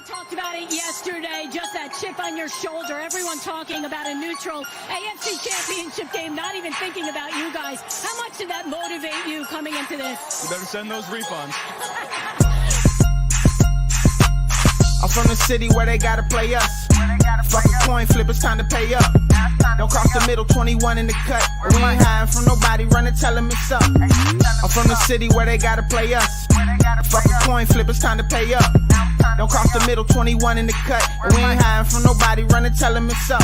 talked about it yesterday, just that chip on your shoulder. Everyone talking about a neutral AFC championship game, not even thinking about you guys. How much did that motivate you coming into this? You better send those refunds. I'm from the city where they gotta play us. Fuck a coin flip, it's time to pay up. Don't cross the middle, 21 in the cut. We ain't hiding from nobody, run and tell them it's up. I'm from the city where they gotta play us. Fuck a coin flip, it's time to pay up. Don't cross the middle, 21 in the cut. We ain't hiding from nobody, run and tell them it's up.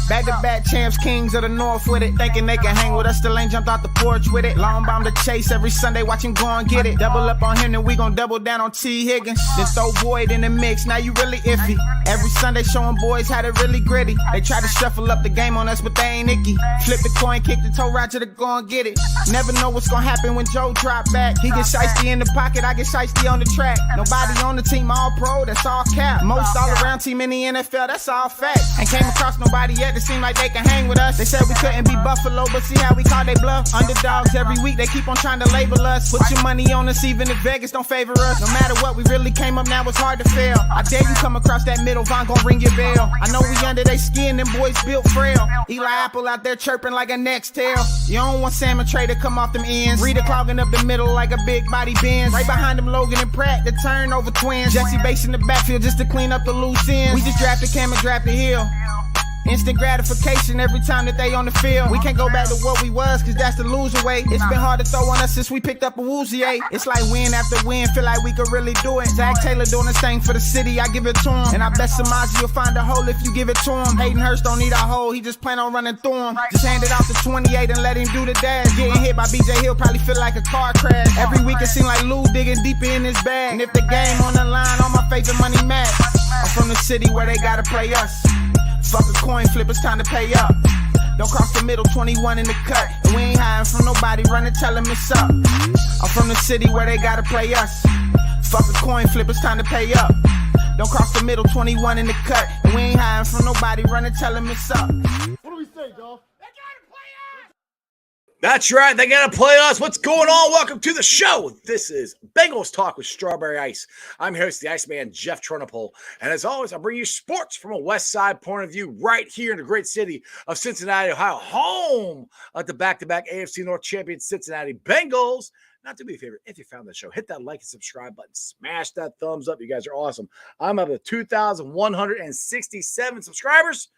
Back-to-back champs, kings of the north with it. Thinking they can hang with us, still ain't jumped out the porch with it. Long bomb to chase every Sunday, watch him go and get it. Double up on him, then we gon' double down on T. Higgins. Then throw Boyd in the mix, now you really iffy. Every Sunday showing boys how to really gritty. They try to shuffle up the game on us, but they ain't icky. Flip the coin, kick the toe, Roger to go and get it. Never know what's gonna happen when Joe drop back. He get shiesty in the pocket, I get shiesty on the track. Nobody on the team all pro, that's all cap. Most all around team in the NFL, that's all fact. Ain't came across nobody yet that seem like they can hang with us. They said we couldn't be Buffalo, but see how we call they bluff. Underdogs every week, they keep on trying to label us. Put your money on us, even if Vegas don't favor us. No matter what, we really came up, now it's hard to fail. I dare you come across that middle, Von gon' ring your bell. I know we under they skin, them boys built frail. Eli Apple out there chirping like a next tail. You don't want Salmon Trey to come off them ends. Rita clogging up the middle like a big body Benz. Right behind them Logan and Pratt, the turnover twins. Jesse Bates in the backfield just to clean up the loose ends. We just drafted Cam and drafted Hill. Instant gratification every time that they on the field. We can't go back to what we was, cause that's the loser way. It's been hard to throw on us since we picked up a woozy, eh? It's like win after win, feel like we could really do it. Zach Taylor doing the same for the city, I give it to him. And I bet Samaji will find a hole if you give it to him. Hayden Hurst don't need a hole, he just plan on running through him. Just hand it off to 28 and let him do the dash. Getting hit by BJ Hill probably feel like a car crash. Every week it seem like Lou digging deeper in his bag. And if the game on the line, all my favorite money match. I'm from the city where they gotta play us. Fuck a coin flip, it's time to pay up. Don't cross the middle, 21 in the cut. And we ain't hiding from nobody, run and tell them it's up. I'm from the city where they gotta play us. Fuck a coin flip, it's time to pay up. Don't cross the middle, 21 in the cut. And we ain't hiding from nobody, run and tell them it's up. What do we say, dog? That's right. They got to play us. What's going on? Welcome to the show. This is Bengals Talk with Strawberry Ice. I'm your host, the Iceman, Jeff Turnipole. And as always, I bring you sports from a West Side point of view right here in the great city of Cincinnati, Ohio, home of the back-to-back AFC North champion Cincinnati Bengals. Not to be a favor, if you found the show, hit that like and subscribe button. Smash that thumbs up. You guys are awesome. I'm up to 2,167 subscribers.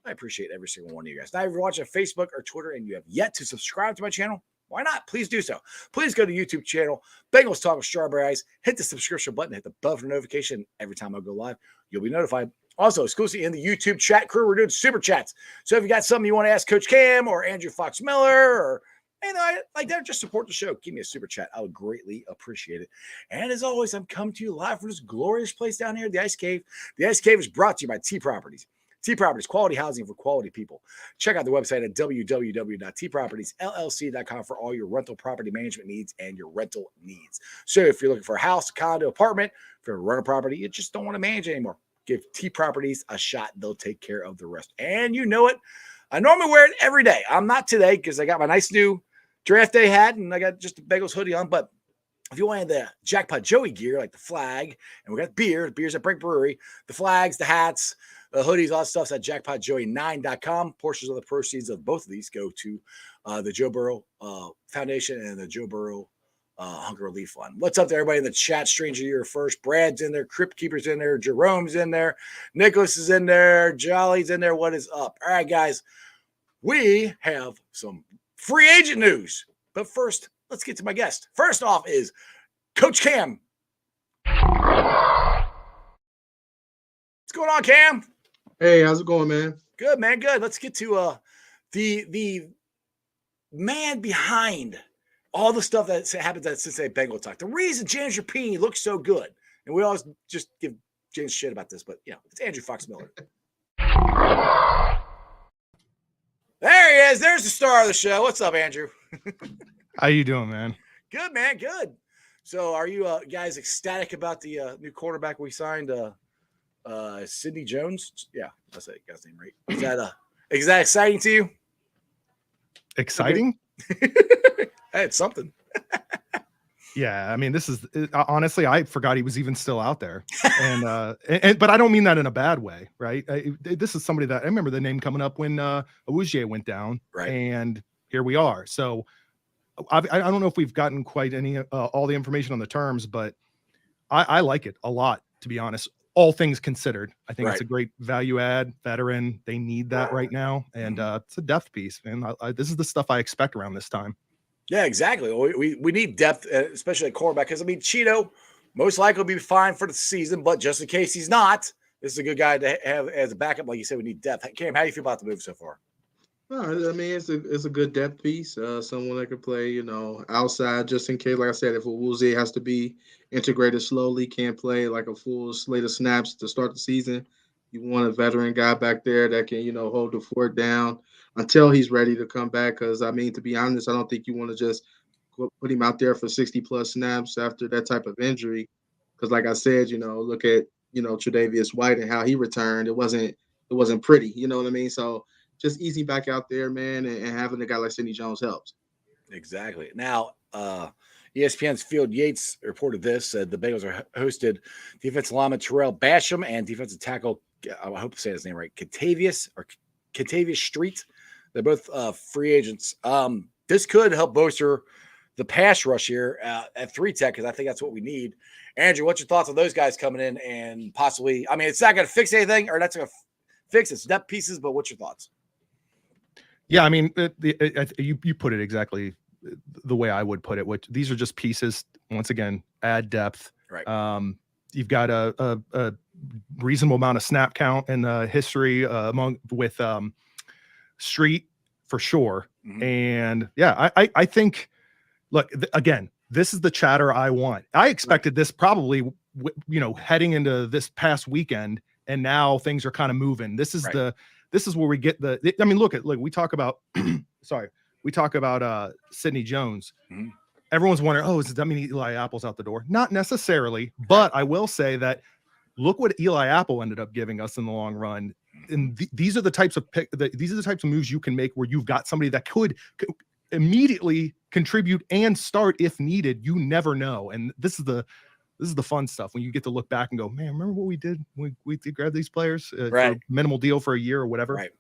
I appreciate every single one of you guys. Now, if you're watching Facebook or Twitter and you have yet to subscribe to my channel, why not? Please do so. Please go to YouTube channel, Bengals Talk with Strawberry Ice. Hit the subscription button, hit the bell for notification. Every time I go live, you'll be notified. Also, exclusively in the YouTube chat crew, we're doing super chats. So if you got something you want to ask Coach Cam or Andrew Fox Miller or like that, just support the show. Give me a super chat. I would greatly appreciate it. And as always, I'm coming to you live from this glorious place down here, the Ice Cave. The Ice Cave is brought to you by T Properties. T Properties, quality housing for quality people. Check out the website at www.tpropertiesllc.com for all your rental property management needs and your rental needs. So if you're looking for a house, condo, apartment, if you're a rental property, you just don't want to manage anymore, give T Properties a shot. They'll take care of the rest. And you know it. I normally wear it every day. I'm not today because I got my nice new draft day hat and I got just the Bengals hoodie on. But if you wanted the Jackpot Joey gear, like the flag, and we got beers at Brink Brewery, the flags, the hats, the hoodies, all that stuff's at jackpotjoey9.com. Portions of the proceeds of both of these go to the Joe Burrow Foundation and the Joe Burrow Hunger Relief Fund. What's up to everybody in the chat? Stranger Year First. Brad's in there. Crypt Keeper's in there. Jerome's in there. Nicholas is in there. Jolly's in there. What is up? All right, guys. We have some free agent news. But first, let's get to my guest. First off is Coach Cam. What's going on, Cam? Hey, how's it going, man? Good, man. Good. Let's get to the man behind all the stuff that happens at Cincinnati Bengal Talk. The reason James Rapini looks so good, and we always just give James shit about this, but it's Andrew Fox Miller. There he is. There's the star of the show. What's up, Andrew? How you doing, man? Good, man. Good. So, are you guys ecstatic about the new quarterback we signed? Sidney Jones. Yeah, that's it. Got his name right. Is that exciting to you? Exciting? Hey, it's something. Yeah, I mean, this is honestly, I forgot he was even still out there, but I don't mean that in a bad way, right? This is somebody that I remember the name coming up when Awuzie went down, Right. and here we are. So I don't know if we've gotten quite any all the information on the terms, but I like it a lot, to be honest. All things considered, I think it's a great value add. Veteran, they need that right now, and it's a depth piece, man. This is the stuff I expect around this time. Yeah, exactly. We need depth, especially at quarterback, because I mean, Cheeto most likely will be fine for the season, but just in case he's not, this is a good guy to have as a backup. Like you said, we need depth. Cam, how do you feel about the move so far? No, I mean it's a good depth piece. Someone that could play, outside just in case. Like I said, if Awuzie has to be integrated slowly, can't play like a full slate of snaps to start the season. You want a veteran guy back there that can, hold the fort down until he's ready to come back. Because I mean, to be honest, I don't think you want to just put him out there for 60 plus snaps after that type of injury. Because like I said, look at Tre'Davious White and how he returned. It wasn't pretty. You know what I mean? So just easy back out there, man, and having a guy like Sidney Jones helps. Exactly. Now, ESPN's Field Yates reported this. Said the Bengals are hosted defensive lineman Terrell Basham and defensive tackle, I hope to say his name right, Katavius Street. They're both free agents. This could help bolster the pass rush here at 3-tech, because I think that's what we need. Andrew, what's your thoughts on those guys coming in and possibly, I mean, it's not going to fix anything, or that's going to fix its depth pieces, but what's your thoughts? Yeah, I mean, you put it exactly the way I would put it. Which these are just pieces. Once again, add depth. Right. You've got a reasonable amount of snap count in the history with Street for sure. Mm-hmm. And yeah, I think. Look, again, this is the chatter I want. I expected this probably, heading into this past weekend, and now things are kind of moving. This is this is where we get I mean, look, we talk about, Sidney Jones. Mm-hmm. Everyone's wondering, does that mean Eli Apple's out the door? Not necessarily, but I will say that look what Eli Apple ended up giving us in the long run. And these are the types of moves you can make where you've got somebody that could immediately contribute and start if needed. You never know. And this is the fun stuff when you get to look back and go, man, remember what we did? We did grab these players for minimal deal for a year or whatever. Right.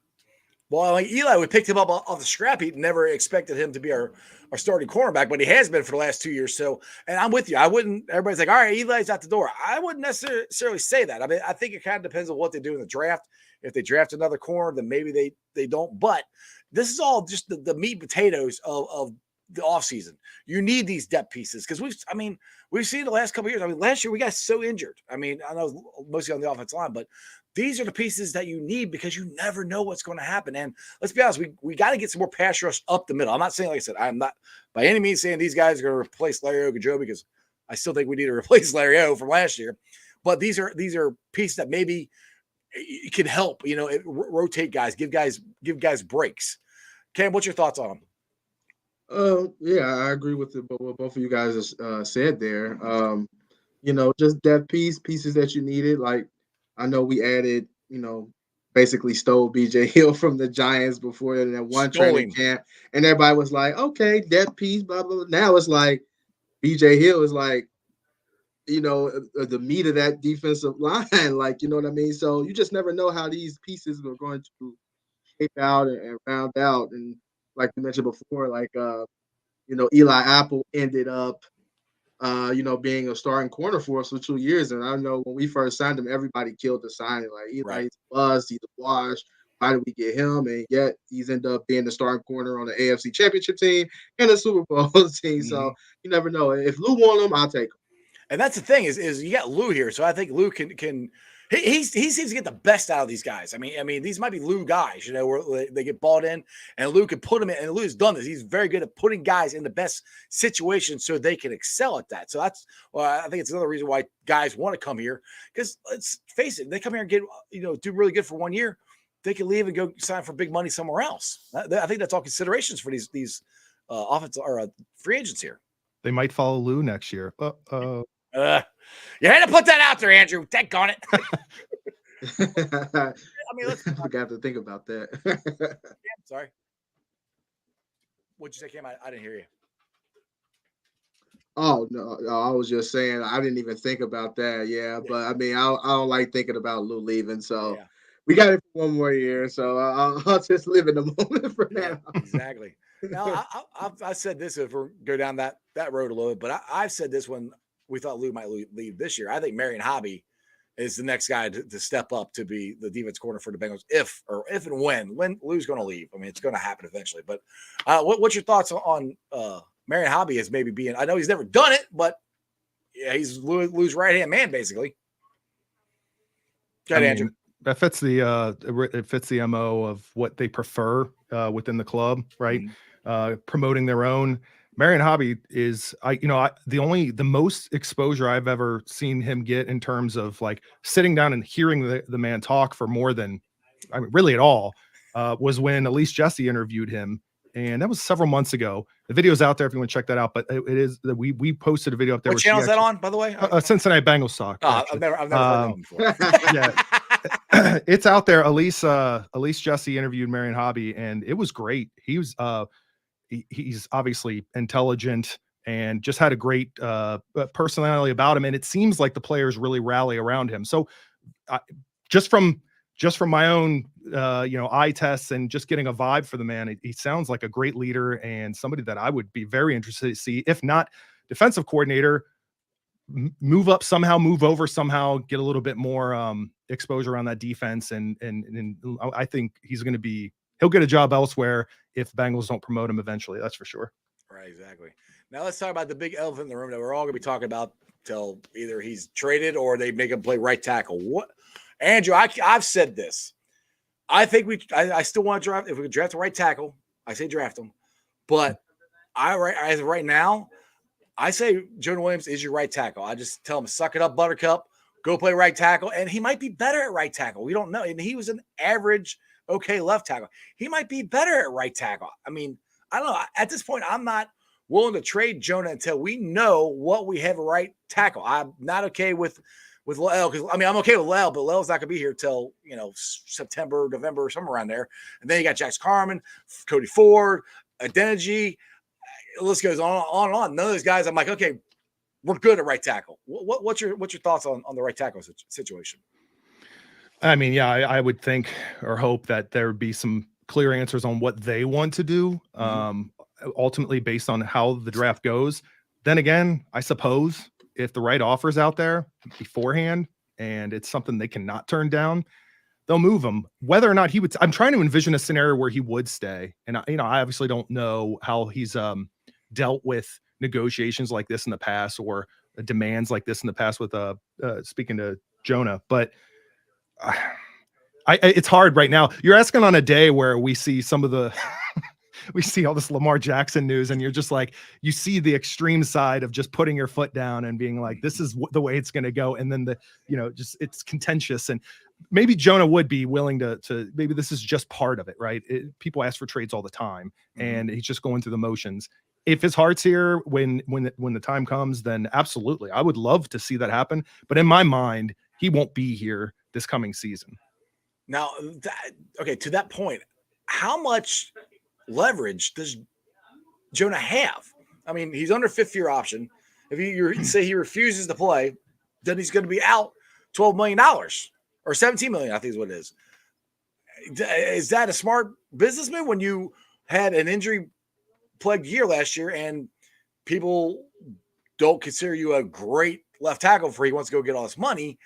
Well, like Eli, we picked him up off the scrap heap. Never expected him to be our starting cornerback, but he has been for the last 2 years. So, and I'm with you. Everybody's like, all right, Eli's out the door. I wouldn't necessarily say that. I mean, I think it kind of depends on what they do in the draft. If they draft another corner, then maybe they don't. But this is all just the meat and potatoes of the offseason. You need these depth pieces because we've seen the last couple of years. I mean, last year we got so injured. I mean, I know mostly on the offensive line, but these are the pieces that you need because you never know what's going to happen. And let's be honest, we got to get some more pass rush up the middle. I'm not saying, like I said, I'm not by any means saying these guys are going to replace Larry Ogunjobi, because I still think we need to replace Larry O from last year. But these are pieces that maybe it can help, rotate guys, give guys breaks. Cam, what's your thoughts on them? Yeah, I agree with what both of you guys said there. Just depth pieces that you needed. Like, I know we added, basically stole BJ Hill from the Giants before in that one training camp, and everybody was like, okay, depth piece, blah, blah, blah. Now it's like BJ Hill is like, the meat of that defensive line. Like, you know what I mean? So you just never know how these pieces are going to shape out and round out. And like you mentioned before, like, Eli Apple ended up, being a starting corner for us for 2 years. And I know when we first signed him, everybody killed the signing. Like, Eli's a bust, he's a wash. Why did we get him? And yet he's ended up being the starting corner on the AFC Championship team and the Super Bowl team. Mm-hmm. So you never know. If Lou want him, I'll take him. And that's the thing is you got Lou here, so I think Lou can he seems to get the best out of these guys. I mean these might be Lou guys, where they get bought in, and Lou can put them in. And Lou's done this. He's very good at putting guys in the best situations so they can excel at that. So that's I think it's another reason why guys want to come here, because let's face it, they come here and get do really good for 1 year, they can leave and go sign for big money somewhere else. I think that's all considerations for these offensive or free agents here. They might follow Lou next year. You had to put that out there, Andrew. Daggone it. I got to think about that. Yeah, sorry. What'd you say, Cam? I didn't hear you. Oh no, I was just saying I didn't even think about that. Yeah, Yeah, but I mean, I don't like thinking about Lou leaving. So yeah, we got it for one more year. So I'll just live in the moment for yeah, now. exactly. Now, I said this if we go down that road a little bit, but I've said this when we thought Lou might leave this year. I think Marion Hobby is the next guy to step up to be the defense corner for the Bengals if and when Lou's going to leave. I mean, it's going to happen eventually. But what's your thoughts on Marion Hobby as maybe being? I know he's never done it, but yeah, he's Lou's right hand man basically. Go I ahead, Andrew. mean, that fits it fits the MO of what they prefer within the club, right? Promoting their own. Marion Hobby is the most exposure I've ever seen him get in terms of like sitting down and hearing the man talk for more than really at all was when Elise Jesse interviewed him. And that was several months ago. The video's out there if you want to check that out. But it is that we posted a video up there. What channel is that on, by the way? Cincinnati Bengals talk. I've never heard that one before. Yeah, it's out there. Elise Jesse interviewed Marion Hobby, and it was great. He's obviously intelligent and just had a great personality about him. And it seems like the players really rally around him. So just from my own eye tests and just getting a vibe for the man, he sounds like a great leader and somebody that I would be very interested to see, if not defensive coordinator, move up somehow, move over somehow, get a little bit more exposure on that defense. And I think he'll get a job elsewhere if Bengals don't promote him eventually. That's for sure. Right, exactly. Now let's talk about the big elephant in the room that we're all going to be talking about till either he's traded or they make him play right tackle. What, Andrew? I've said this. I think I still want to draft. If we could draft a right tackle, I say draft him. But as of right now, I say Jonah Williams is your right tackle. I just tell him, suck it up, Buttercup. Go play right tackle. And he might be better at right tackle. We don't know. And he was an average, okay left tackle. He might be better at right tackle. I mean, I don't know. At this point, I'm not willing to trade Jonah until we know what we have a right tackle. I'm not okay with Lel, because I'm okay with Lel, but Lel's not going to be here till September, November, somewhere around there. And then you got Jax Carman, Cody Ford, Adeniji. The list goes on and on. None of those guys, I'm like, okay, we're good at right tackle. What's your thoughts on the right tackle situation? I mean, yeah, I would think or hope that there would be some clear answers on what they want to do, ultimately based on how the draft goes. Then again, I suppose if the right offer's out there beforehand and it's something they cannot turn down, they'll move him. Whether or not he would, I'm trying to envision a scenario where he would stay. And I obviously don't know how he's dealt with negotiations like this in the past or demands like this in the past with speaking to Jonah, but it's hard right now. You're asking on a day where we see some of the we see all this Lamar Jackson news, and you're just like, you see the extreme side of just putting your foot down and being like, this is the way it's going to go. And then just it's contentious. And maybe Jonah would be willing to maybe this is just part of it, right? People ask for trades all the time, and he's just going through the motions. If his heart's here when the time comes, then absolutely, I would love to see that happen. But in my mind, he won't be here this coming season. Now, to that point, how much leverage does Jonah have? I mean, he's under fifth-year option. If you say he refuses to play, then he's going to be out $12 million or $17 million, I think is what it is. Is that a smart business move when you had an injury-plagued year last year and people don't consider you a great left tackle before he wants to go get all this money?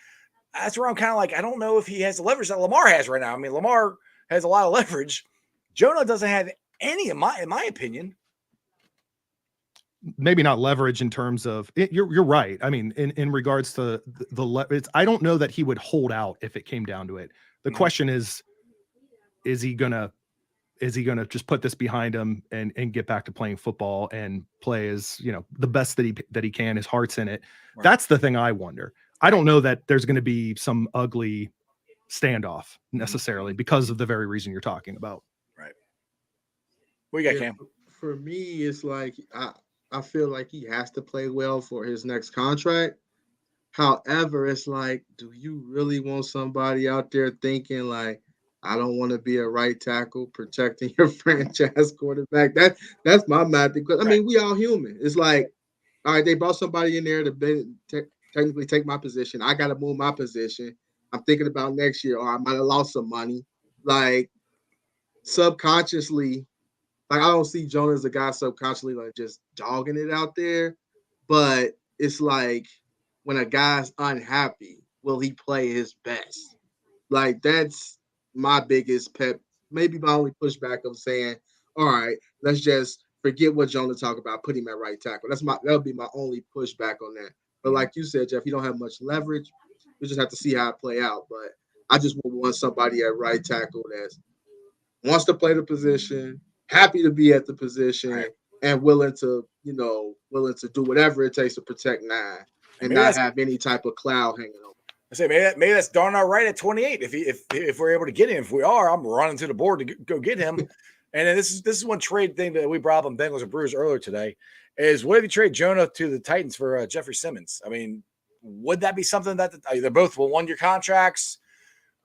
That's where I'm kind of like, I don't know if he has the leverage that Lamar has right now. I mean, Lamar has a lot of leverage. Jonah doesn't have any, in my opinion. Maybe not leverage in terms of it, you're right. I mean, in regards to the leverage, I don't know that he would hold out if it came down to it. The question is he gonna just put this behind him and get back to playing football and play as the best that he can? His heart's in it. Right. That's the thing I wonder. I don't know that there's going to be some ugly standoff necessarily because of the very reason you're talking about. Right. What you got, Cam? For me, it's like I feel like he has to play well for his next contract. However, it's like, do you really want somebody out there thinking like, I don't want to be a right tackle protecting your franchise quarterback? That's my math. Because I mean, we all human. It's like, all right, they brought somebody in there to technically take my position. I got to move my position. I'm thinking about next year, or I might have lost some money. Like subconsciously, like I don't see Jonah as a guy subconsciously like just dogging it out there, but it's like when a guy's unhappy, will he play his best? Like that's my biggest pet, maybe my only pushback of saying, all right, let's just forget what Jonah talked about, put him at right tackle. That'll be my only pushback on that. But like you said, Jeff, you don't have much leverage. We just have to see how it play out. But I just would want somebody at right tackle that wants to play the position, happy to be at the position, Right. and willing to do whatever it takes to protect 9 and not have any type of cloud hanging over. I say maybe that's darn all right at 28. If we're able to get him, if we are, I'm running to the board to go get him. And then this is one trade thing that we brought up on Bengals and Brewers earlier today. Is what if you trade Jonah to the Titans for Jeffrey Simmons? I mean, would that be something that they're both 1-year contracts?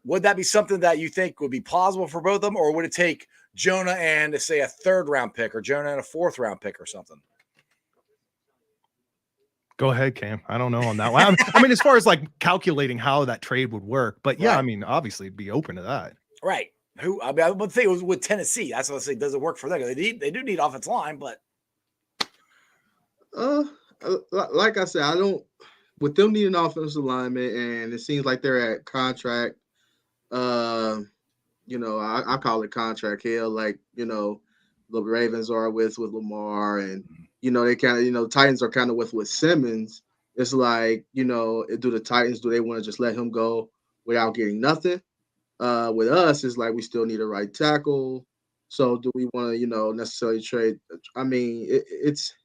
Would that be something that you think would be plausible for both of them, or would it take Jonah and say a 3rd-round pick, or Jonah and a 4th-round pick, or something? Go ahead, Cam. I don't know on that one. I mean, as far as like calculating how that trade would work, but yeah, right. I mean, obviously, be open to that. Right. I would think it was with Tennessee. That's what I say. Does it work for them? They do need offensive line, but like I said, I don't. With them needing offensive lineman, and it seems like they're at contract. I call it contract hell. Like the Ravens are with Lamar, and they kind of Titans are kind of with Simmons. It's like do the Titans, do they want to just let him go without getting nothing? With us, it's like we still need a right tackle. So do we want to necessarily trade? I mean, it's to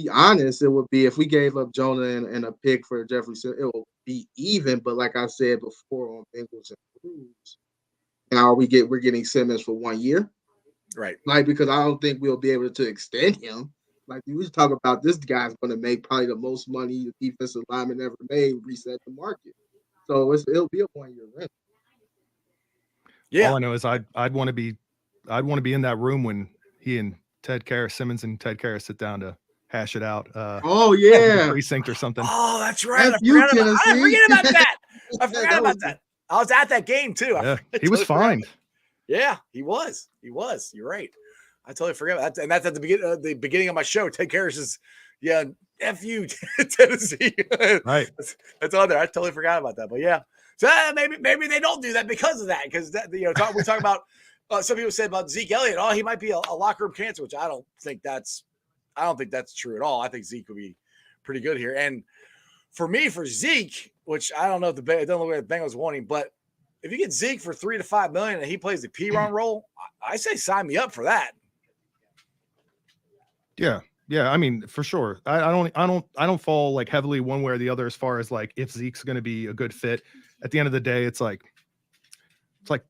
be honest, it would be if we gave up Jonah and a pick for Jefferson, it will be even. But like I said before on Bengals and Blues, now we're getting Simmons for 1 year. Right. Like, because I don't think we'll be able to extend him. Like, we just talk about this guy's going to make probably the most money the defensive lineman ever made, reset the market. So it'll be a 1-year rent. Yeah. All I know is I'd want to be in that room when he and Simmons and Ted Karras sit down to hash it out. Precinct or something. Oh, that's right. I forget about that. I forgot about that. I was at that game too. Yeah, he was fine. Yeah, he was. You're right. I totally forgot about that. And that's at the beginning of my show. Ted Karras is, F you, Tennessee. Right. That's on there. I totally forgot about that. But yeah. So maybe they don't do that because of that. Because we talk about some people say about Zeke Elliott. Oh, he might be a locker room cancer, which I don't think that's true at all. I think Zeke would be pretty good here. And for Zeke, which I don't know if it doesn't look like the Bengals want him, but if you get Zeke for $3 to $5 million and he plays the P-Ron role, I say sign me up for that. Yeah. Yeah. I mean, for sure. I don't fall like heavily one way or the other as far as like if Zeke's going to be a good fit. At the end of the day, it's like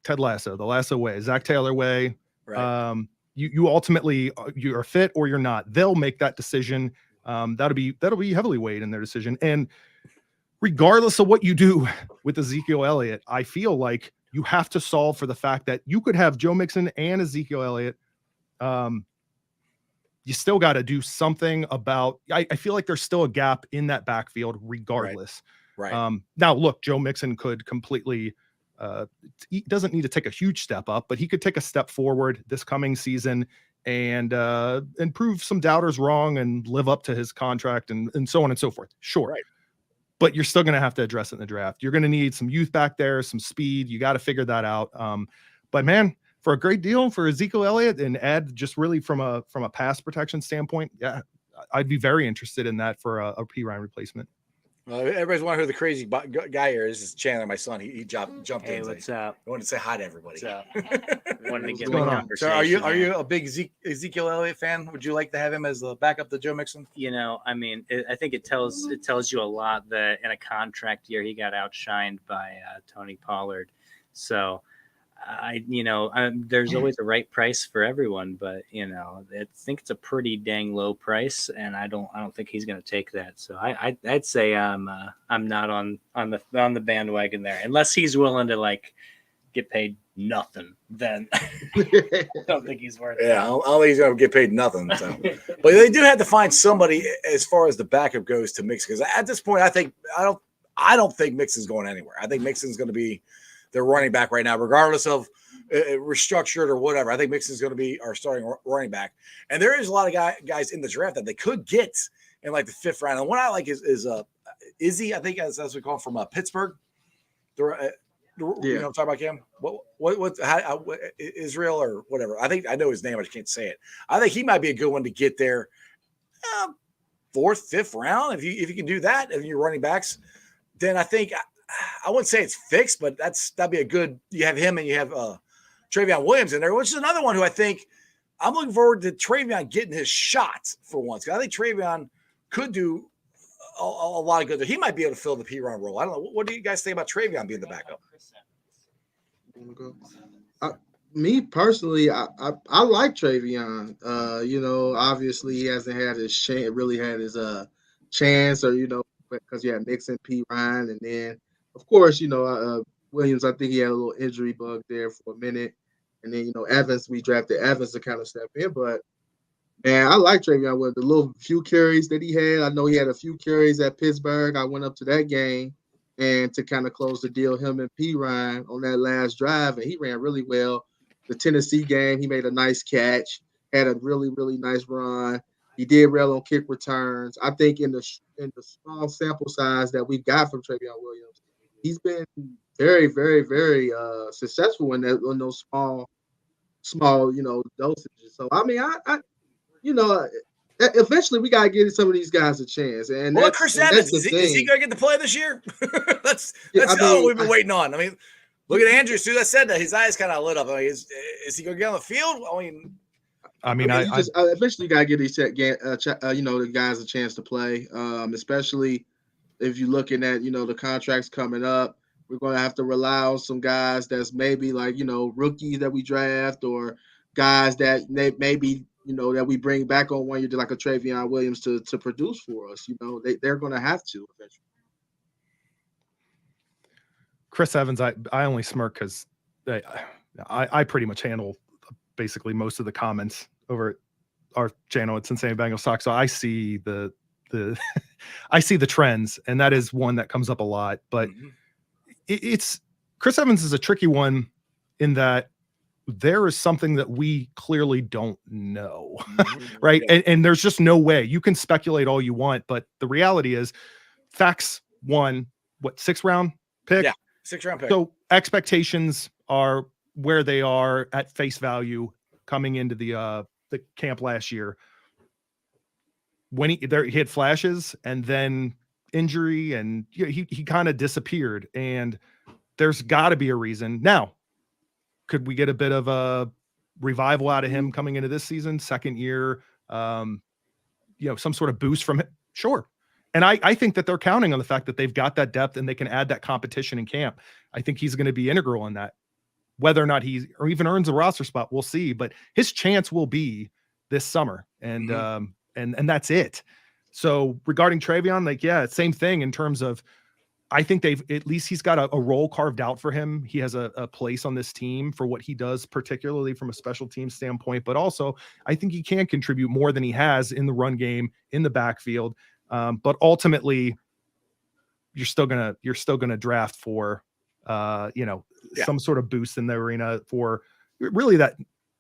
Ted Lasso, the Lasso way, Zach Taylor way. Right. You ultimately you're fit or you're not. They'll make that decision. That'll be heavily weighed in their decision. And regardless of what you do with Ezekiel Elliott, I feel like you have to solve for the fact that you could have Joe Mixon and Ezekiel Elliott. You still got to do something about. I feel like there's still a gap in that backfield, regardless. Right. Now, look, Joe Mixon could completely. He doesn't need to take a huge step up, but he could take a step forward this coming season and prove some doubters wrong and live up to his contract and so on and so forth. Sure. Right. But you're still going to have to address it in the draft. You're going to need some youth back there, some speed. You got to figure that out. But man, for a great deal for Ezekiel Elliott and add just really from a pass protection standpoint, yeah, I'd be very interested in that for a P. Ryan replacement. Everybody's wondering who the crazy guy here is. This is Chandler, my son. He jumped in. Hey, what's up? I wanted to say hi to everybody. What's up? Wanted to get going the on? conversation. So are you a big Ezekiel Elliott fan? Would you like to have him as the backup to Joe Mixon? I mean, I think it tells you a lot that in a contract year he got outshined by Tony Pollard. So there's always a right price for everyone, but I think it's a pretty dang low price, and I don't think he's going to take that. So I'd say I'm not on the bandwagon there, unless he's willing to like get paid nothing, then I don't think he's worth it. Yeah, I don't think he's going to get paid nothing. So. But they do have to find somebody as far as the backup goes to Mixon, because at this point, I don't think Mixon's going anywhere. I think Mixon's going to be their running back right now, regardless of restructured or whatever. I think Mixon's going to be our starting running back. And there is a lot of guys in the draft that they could get in like the 5th round. And what I like is Izzy, I think that's what we call him, from Pittsburgh. You know what I'm talking about, Cam? What Israel or whatever. I think I know his name, I just can't say it. I think he might be a good one to get there 4th, 5th round. If you can do that, if you're running backs, then I think I wouldn't say it's fixed, but that'd be a good. You have him and you have Travion Williams in there, which is another one who I think I'm looking forward to Travion getting his shot for once. I think Travion could do a lot of good. He might be able to fill the P-Run role. I don't know. What do you guys think about Travion being the backup? Me personally, I like Travion. Obviously he hasn't had his chance, or because you had Mixon, P. Ryan, and then of course Williams. I think he had a little injury bug there for a minute, and then Evans. We drafted Evans to kind of step in, but man, I like Travion with the little few carries that he had. I know he had a few carries at Pittsburgh. I went up to that game and to kind of close the deal, him and P. Ryan on that last drive, and he ran really well. The Tennessee game, he made a nice catch, had a really, really nice run. He did well on kick returns. I think in the small sample size that we got from Travion Williams, he's been very, very, very successful in those small dosages. So I mean, eventually we gotta give some of these guys a chance. And Chris Evans, is he gonna get to play this year? that's all we've been waiting on. I mean, look at Andrew. As soon as I said that, his eyes kind of lit up. I mean, is he gonna get on the field? I mean, eventually you gotta give these the guys a chance to play. Especially if you're looking at the contracts coming up. We're gonna have to rely on some guys that's maybe like rookies that we draft, or guys that maybe that we bring back on 1 year, like a Travion Williams to produce for us. They're gonna have to eventually. Chris Evans, I only smirk because I pretty much handle basically most of the comments over at our channel at Cincinnati Bengals Talk. So I see the I see the trends, and that is one that comes up a lot. But it's Chris Evans is a tricky one in that there is something that we clearly don't know, right? And there's just no way. You can speculate all you want, but the reality is, facts one, 6th round pick? Yeah, 6th round pick. So expectations are where they are at face value coming into the camp last year. When he had flashes and then injury, and he kind of disappeared, and there's got to be a reason. Now, could we get a bit of a revival out of him coming into this season, 2nd year, some sort of boost from it? Sure. And I think that they're counting on the fact that they've got that depth and they can add that competition in camp. I think he's going to be integral in that. Whether or not he or even earns a roster spot, we'll see. But his chance will be this summer, and that's it. So regarding Travion, same thing in terms of, I think he's got a role carved out for him. He has a place on this team for what he does, particularly from a special team standpoint. But also, I think he can contribute more than he has in the run game, in the backfield. But ultimately, you're still gonna draft for some sort of boost in the arena for really the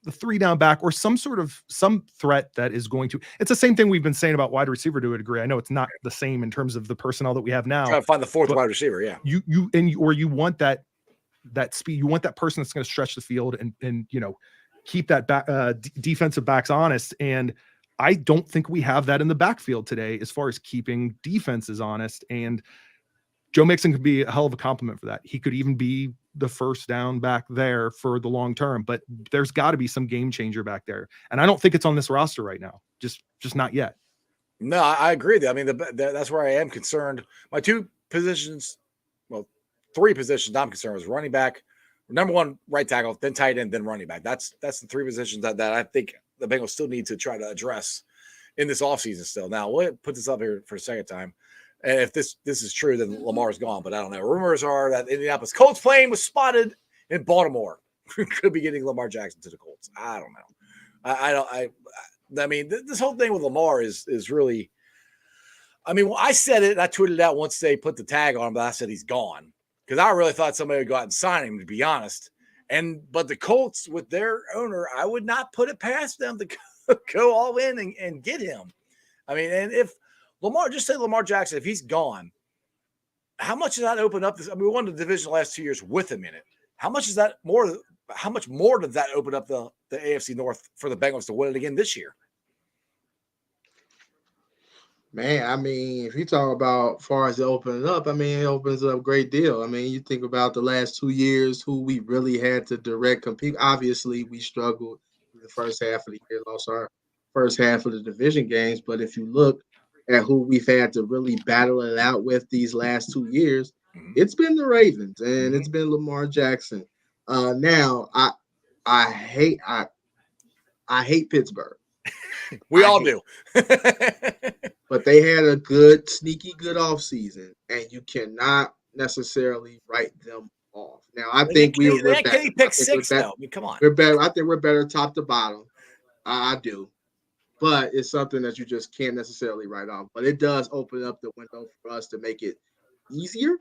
3-down back, or some threat that is going to. It's the same thing we've been saying about wide receiver to a degree. I know it's not the same in terms of the personnel that we have now. Try to find the 4th wide receiver. Yeah, you want that speed. You want that person that's going to stretch the field and keep that back defensive backs honest. And I don't think we have that in the backfield today as far as keeping defenses honest. And Joe Mixon could be a hell of a compliment for that. He could even be the 1st down back there for the long term, but there's got to be some game changer back there. And I don't think it's on this roster right now. Just not yet. No, I agree with you. I mean, that's where I am concerned. My 2 positions, 3 positions I'm concerned with: running back, number 1, right tackle, then tight end, then running back. That's the 3 positions that I think the Bengals still need to try to address in this offseason still. Now, we'll put this up here for a second time. And if this is true, then Lamar's gone, but I don't know. Rumors are that Indianapolis Colts plane was spotted in Baltimore. could be getting Lamar Jackson to the Colts. I don't know. I mean, this whole thing with Lamar is really. I mean, I said it. And I tweeted it out once they put the tag on him, but I said he's gone because I really thought somebody would go out and sign him. To be honest, but the Colts with their owner, I would not put it past them to go all in and get him. I mean, and if Lamar, just say Lamar Jackson, if he's gone, how much does that open up? I mean, we won the division the last 2 years with him in it. How much is that more? How much more does that open up the AFC North for the Bengals to win it again this year? Man, I mean, if you talk about far as it opening up, I mean, it opens up a great deal. I mean, you think about the last 2 years, who we really had to direct compete. Obviously, we struggled in the first half of the year, lost our first half of the division games. But if you look at who we've had to really battle it out with these last 2 years, it's been the Ravens and it's been Lamar Jackson. Now, I hate Pittsburgh. We all do. But they had a good, sneaky good offseason, and you cannot necessarily write them off. Now, I think we're better. Kenny picked six, though. I mean, come on. We're better. I think we're better top to bottom. I do. But it's something that you just can't necessarily write off. But it does open up the window for us to make it easier.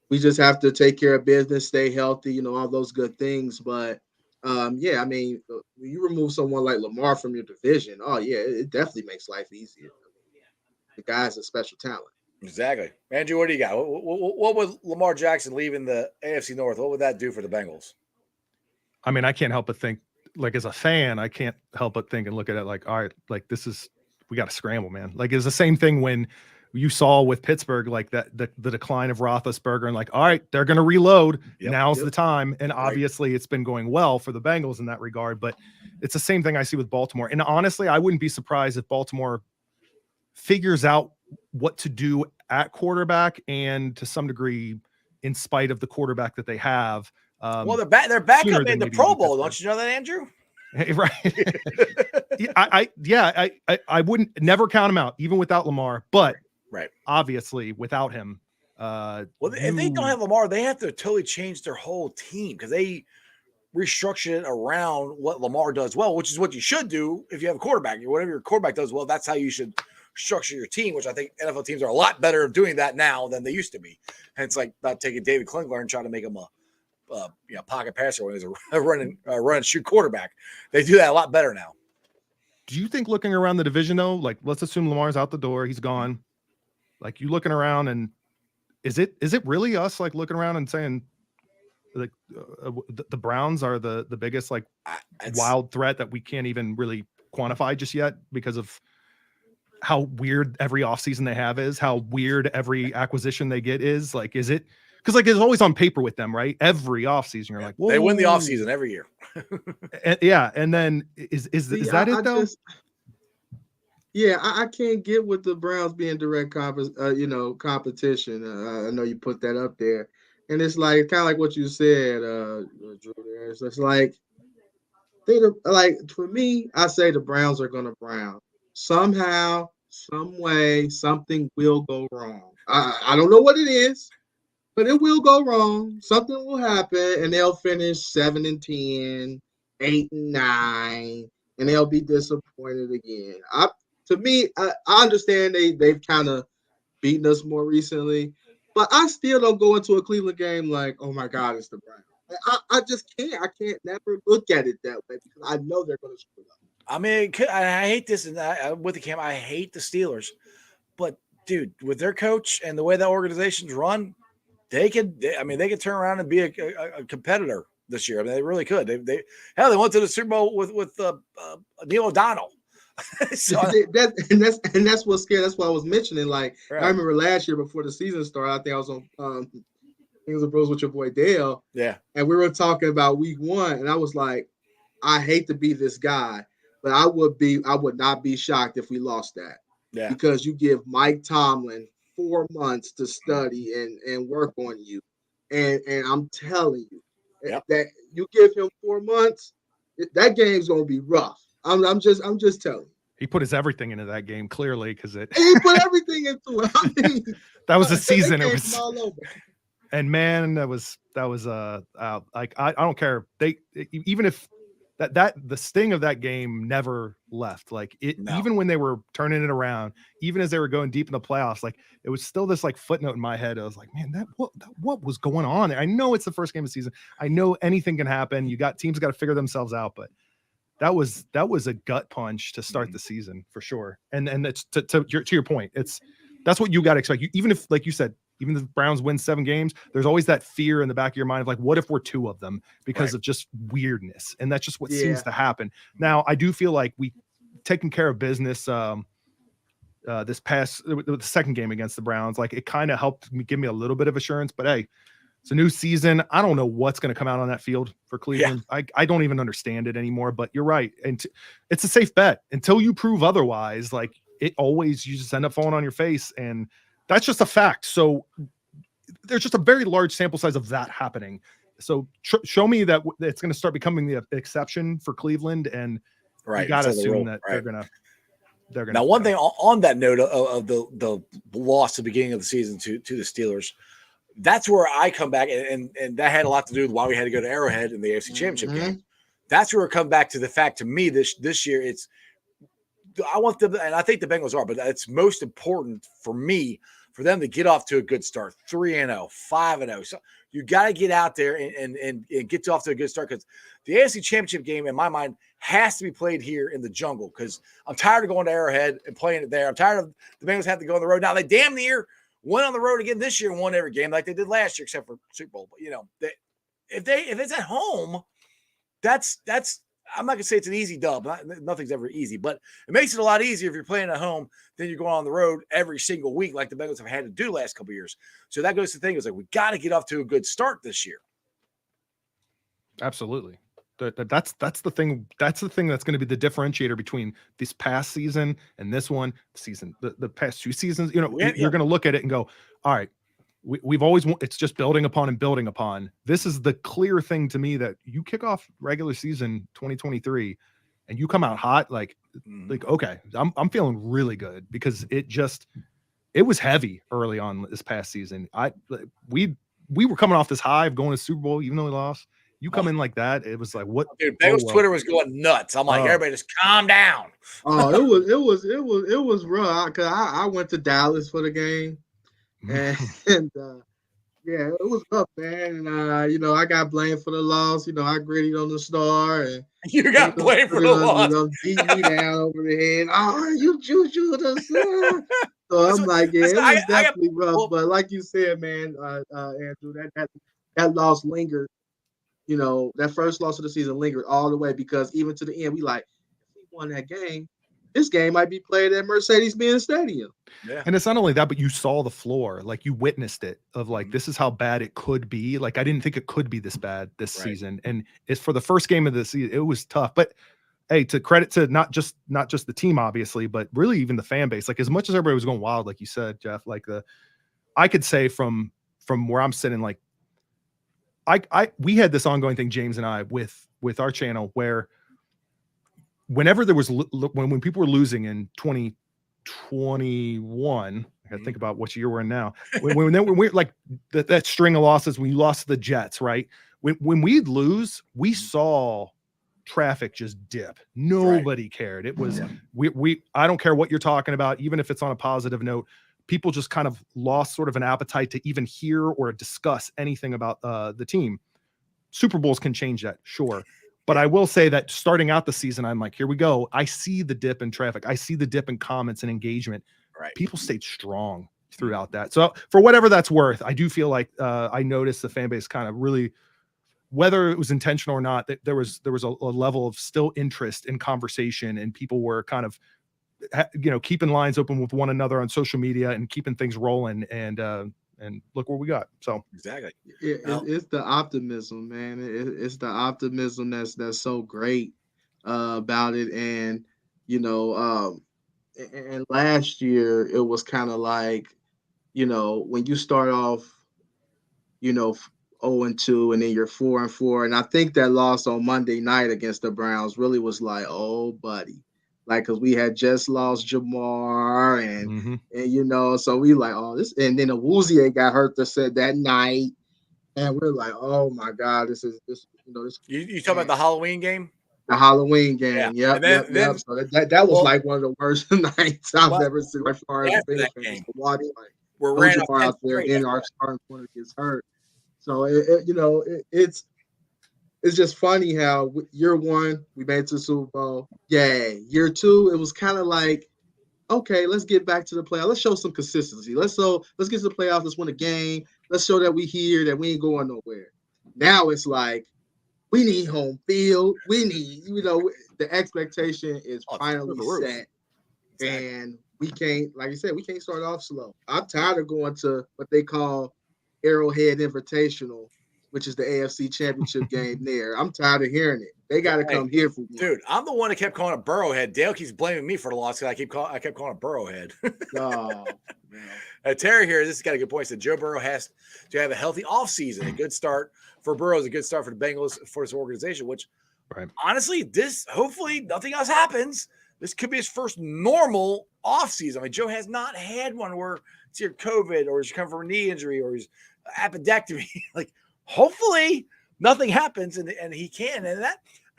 We just have to take care of business, stay healthy, all those good things. But yeah, I mean, when you remove someone like Lamar from your division, it definitely makes life easier. The guy's a special talent. Exactly. Andrew, what do you got? What would Lamar Jackson leaving the AFC North, what would that do for the Bengals? I mean, I can't help but think, like, as a fan, I can't help but think and look at it like, all right, like, we got to scramble, man. Like, it's the same thing when you saw with Pittsburgh, like the decline of Roethlisberger, and like, all right, they're going to reload. Now's the time. And obviously it's been going well for the Bengals in that regard, but it's the same thing I see with Baltimore. And honestly, I wouldn't be surprised if Baltimore figures out what to do at quarterback, and to some degree, in spite of the quarterback that they have. Well, their backup made the Pro Bowl. Don't you know that, Andrew? Right. I wouldn't never count him out, even without Lamar. But obviously, without him, if they don't have Lamar, they have to totally change their whole team because they restructured it around what Lamar does well, which is what you should do if you have a quarterback. Whatever your quarterback does well, that's how you should structure your team, which I think NFL teams are a lot better at doing that now than they used to be. And it's like about taking David Klingler and trying to make him a pocket passer when he's a run and shoot quarterback. They do that a lot better now. Do you think, looking around the division, though, like, let's assume Lamar's out the door, he's gone, like, you looking around, and is it really us, like, looking around and saying, like, the Browns are the biggest, like, wild threat that we can't even really quantify just yet because of how weird every offseason they have is, how weird every acquisition they get is? Like, is it? Because, like, it's always on paper with them, right? Every offseason, you're like, whoa. They win the offseason every year. And then is that it, though? I can't get with the Browns being direct competition. I know you put that up there. And it's like, kind of like what you said, Drew, there. It's like, for me, I say the Browns are going to Brown. Somehow, some way, something will go wrong. I don't know what it is, but it will go wrong. Something will happen, and they'll finish 7-10, 8-9, and they'll be disappointed again. To me, I understand they've kind of beaten us more recently, but I still don't go into a Cleveland game like, oh my God, it's the Browns. I just can't. I can't never look at it that way because I know they're going to screw up. I mean, I hate this, and with the camp, I hate the Steelers. But, dude, with their coach and the way that organization's run, they could turn around and be a competitor this year. I mean, they really could. They went to the Super Bowl with Neil O'Donnell. That's what's scary. That's what I was mentioning. Like, I remember last year before the season started, I think I was on Things and Bros with your boy Dale. Yeah. And we were talking about week 1, and I was like, I hate to be this guy, but I would not be shocked if we lost that. Yeah. Because you give Mike Tomlin 4 months to study and work on you. And I'm telling you, that you give him 4 months, that game's gonna be rough. I'm just telling you. He put his everything into that game, clearly, because he put everything into it. I mean, that was a season. It was all over. And man, that was like I don't care. Even if that the sting of that game never left. Like it, No. even when they were turning it around, even as they were going deep in the playoffs, like it was still this like footnote in my head. I was like, man, what was going on there? I know it's the first game of the season. I know anything can happen. Teams got to figure themselves out, but that was a gut punch to start the season for sure. And it's to your point. That's what you got to expect. Even if, like you said, even if the Browns win 7 games, there's always that fear in the back of your mind of like, what if we're 2 of them because of just weirdness? And that's just what seems to happen. Now, I do feel like we taking care of business this past the second game against the Browns. Like it kind of helped give me a little bit of assurance. But hey, it's a new season. I don't know what's going to come out on that field for Cleveland. Yeah. I don't even understand it anymore. But you're right, and it's a safe bet until you prove otherwise. Like it always, you just end up falling on your face, and that's just a fact. So there's just a very large sample size of that happening. So show me that it's going to start becoming the exception for Cleveland, and you got to assume that they're going to. Now, one thing on that note of the loss at the beginning of the season to the Steelers, that's where I come back, and that had a lot to do with why we had to go to Arrowhead in the AFC Championship game. That's where it comes baback to the fact, to me, this year, I want them, and I think the Bengals are, but it's most important for me for them to get off to a good start, 3-0, 5-0. So you got to get out there and get off to a good start, because the AFC Championship game, in my mind, has to be played here in the jungle, because I'm tired of going to Arrowhead and playing it there. I'm tired of the Bengals having to go on the road. Now, they damn near went on the road again this year and won every game like they did last year, except for Super Bowl. But, if it's at home, that's I'm not going to say it's an easy dub. Nothing's ever easy, but it makes it a lot easier if you're playing at home than you're going on the road every single week like the Bengals have had to do the last couple of years. So that goes to the thing, is like, we got to get off to a good start this year. Absolutely. That's the thing. That's the thing that's going to be the differentiator between this past season and this one season. The past 2 seasons, you're going to look at it and go, all right, we've always, it's just building upon and building upon. This is the clear thing to me, that you kick off regular season 2023 and you come out hot, like okay, I'm feeling really good, because it was heavy early on this past season. We were coming off this high of going to Super Bowl, even though we lost. You come in like that, it was like, what? Dude, Bengals Twitter was going nuts. I'm like, everybody just calm down. Oh, it was rough, because I went to Dallas for the game, and yeah, it was rough, man. And I got blamed for the loss. I gritted on the star, and you got blamed for the loss. Beat me down over the head. Oh, you shoot us. So I'm like, yeah, it was definitely rough. But like you said, man, Andrew, that loss lingered. That first loss of the season lingered all the way, because even to the end, we like, if we won that game, this game might be played at Mercedes-Benz Stadium. Yeah. And it's not only that, but you saw the floor, like you witnessed it, of like, this is how bad it could be. Like, I didn't think it could be this bad this season. And it's for the first game of the season, it was tough. But hey, to credit to not just the team, obviously, but really even the fan base. Like, as much as everybody was going wild, like you said, Jeff, like I could say from where I'm sitting, like, we had this ongoing thing, James and I, with our channel, where whenever there was when people were losing in 2021, I gotta think about what year we're in now. when we're like that string of losses, when you lost to the Jets, right? When we'd lose, we saw traffic just dip. Nobody cared. It was I don't care what you're talking about, even if it's on a positive note. People just kind of lost sort of an appetite to even hear or discuss anything about the team. Super Bowls can change that, sure. But I will say that starting out the season, I'm like, here we go. I see the dip in traffic. I see the dip in comments and engagement. Right. People stayed strong throughout that. So for whatever that's worth, I do feel like I noticed the fan base kind of really, whether it was intentional or not, that there was a level of still interest in conversation, and people were kind of, keeping lines open with one another on social media and keeping things rolling, and look where we got. So exactly, it's the optimism, man. It's the optimism that's so great about it. And and last year it was kind of like, when you start off, 0-2, and then you're 4-4, and I think that loss on Monday night against the Browns really was like, oh, buddy. Like, because we had just lost Jamar, and so we like, oh, this, and then Awuzie got hurt that night, and we're like, oh my God, this. You talk about the Halloween game? The Halloween Yeah. game. Yep, And then, yep. So that was well, like one of the worst nights I've well, ever seen, as far as after a Bengals that fan game, to watch. Like we're ran off Ojimar 10 out there straight and after our that. starting corner gets hurt. So it's just funny how year one we made it to the Super Bowl. Yay. Year two, it was kind of like, okay, let's get back to the playoffs. Let's show some consistency. Let's get to the playoffs. Let's win a game. Let's show that we here, that we ain't going nowhere. Now it's like, we need home field. We need, the expectation is finally set. Exactly. And we can't, like I said, we can't start off slow. I'm tired of going to what they call Arrowhead Invitational, which is the AFC Championship game there. I'm tired of hearing it. They got to come here for me. Dude, I'm the one that kept calling it Burrowhead. Dale keeps blaming me for the loss because I kept calling it Burrowhead. Oh, man. Terry here, this has got a good point. Said Joe Burrow has to have a healthy offseason. A good start for Burrow is a good start for the Bengals, for this organization, which honestly, hopefully nothing else happens. This could be his first normal offseason. I mean, Joe has not had one where it's your COVID or he's come from a knee injury or he's appendectomy. Like, hopefully nothing happens and he can. And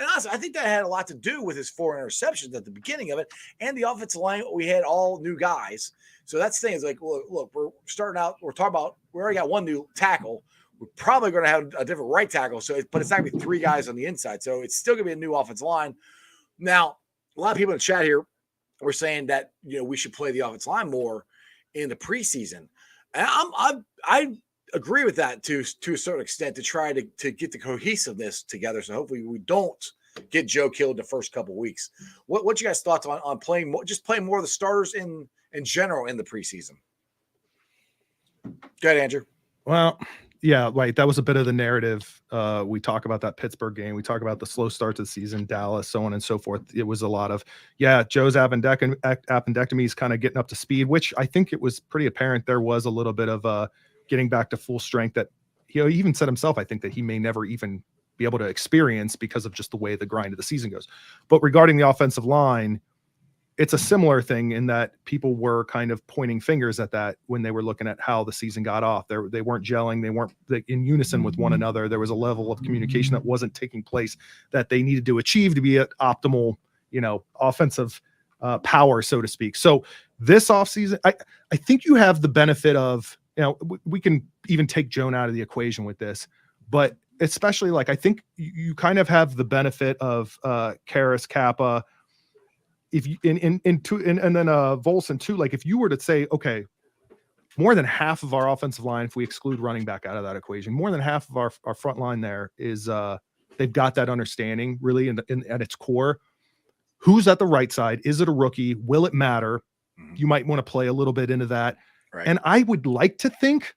honestly, I think that had a lot to do with his 4 interceptions at the beginning of it. And the offensive line, we had all new guys. So that's the thing, is like, look, we're starting out, we already got one new tackle. We're probably going to have a different right tackle. But it's not going to be 3 guys on the inside. So it's still going to be a new offensive line. Now, a lot of people in the chat here were saying that, we should play the offensive line more in the preseason. And I agree with that to a certain extent, to try to get the cohesiveness together. So hopefully we don't get Joe killed the first couple of weeks. What you guys thoughts on playing more, just playing more of the starters in general in the preseason? Go ahead, Andrew. Well, yeah, right. That was a bit of the narrative. We talk about that Pittsburgh game. We talk about the slow start to the season, Dallas, so on and so forth. It was a lot of, Joe's appendectomy is kind of getting up to speed, which I think it was pretty apparent there was a little bit of getting back to full strength that he even said himself, I think, that he may never even be able to experience because of just the way the grind of the season goes. But regarding the offensive line, it's a similar thing in that people were kind of pointing fingers at that when they were looking at how the season got off. They weren't gelling. They weren't in unison with one another. There was a level of communication that wasn't taking place that they needed to achieve to be at optimal, offensive power, so to speak. So this offseason, I think you have the benefit of, we can even take Joan out of the equation with this, but especially like, I think you kind of have the benefit of Karras, Kappa, if you and then Volson too. Like, if you were to say, okay, more than half of our offensive line, if we exclude running back out of that equation, more than half of our front line there is they've got that understanding really at its core. Who's at the right side? Is it a rookie? Will it matter? You might want to play a little bit into that. Right. And I would like to think